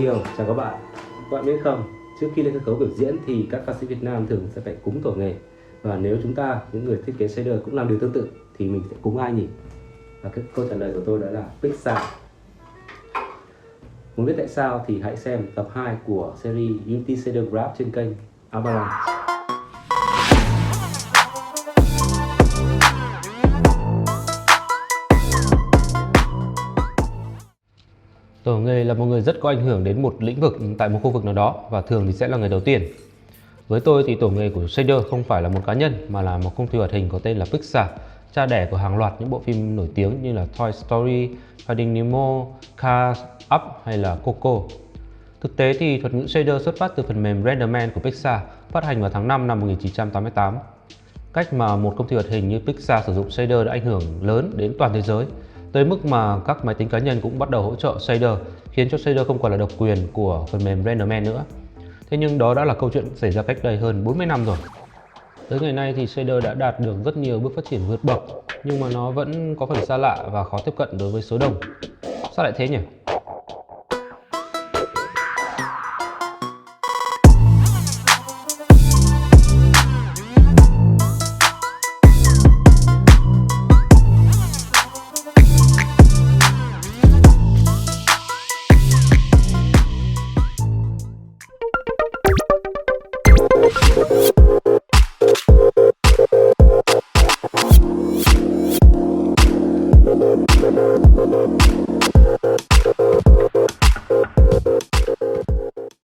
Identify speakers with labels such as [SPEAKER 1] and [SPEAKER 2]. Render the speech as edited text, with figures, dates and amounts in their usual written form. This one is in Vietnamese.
[SPEAKER 1] Hill, chào các bạn. Các bạn biết không, trước khi lên sân khấu biểu diễn thì các ca sĩ Việt Nam thường sẽ phải cúng tổ nghề. Và nếu chúng ta, những người thiết kế shader cũng làm điều tương tự thì mình sẽ cúng ai nhỉ? Và cái câu trả lời của tôi đó là Pixar. Muốn biết tại sao thì hãy xem tập 2 của series Unity Shader Graph trên kênh Avalanche. Tổ nghề là một người rất có ảnh hưởng đến một lĩnh vực tại một khu vực nào đó và thường thì sẽ là người đầu tiên. Với tôi thì tổ nghề của shader không phải là một cá nhân mà là một công ty hoạt hình có tên là Pixar, cha đẻ của hàng loạt những bộ phim nổi tiếng như là Toy Story, Finding Nemo, Cars, Up hay là Coco. Thực tế thì thuật ngữ shader xuất phát từ phần mềm RenderMan của Pixar, phát hành vào tháng 5 năm 1988. Cách mà một công ty hoạt hình như Pixar sử dụng shader đã ảnh hưởng lớn đến toàn thế giới, tới mức mà các máy tính cá nhân cũng bắt đầu hỗ trợ shader, khiến cho shader không còn là độc quyền của phần mềm RenderMan nữa. Thế nhưng đó đã là câu chuyện xảy ra cách đây hơn 40 năm rồi. Tới ngày nay thì shader đã đạt được rất nhiều bước phát triển vượt bậc, nhưng mà nó vẫn có phần xa lạ và khó tiếp cận đối với số đông. Sao lại thế nhỉ?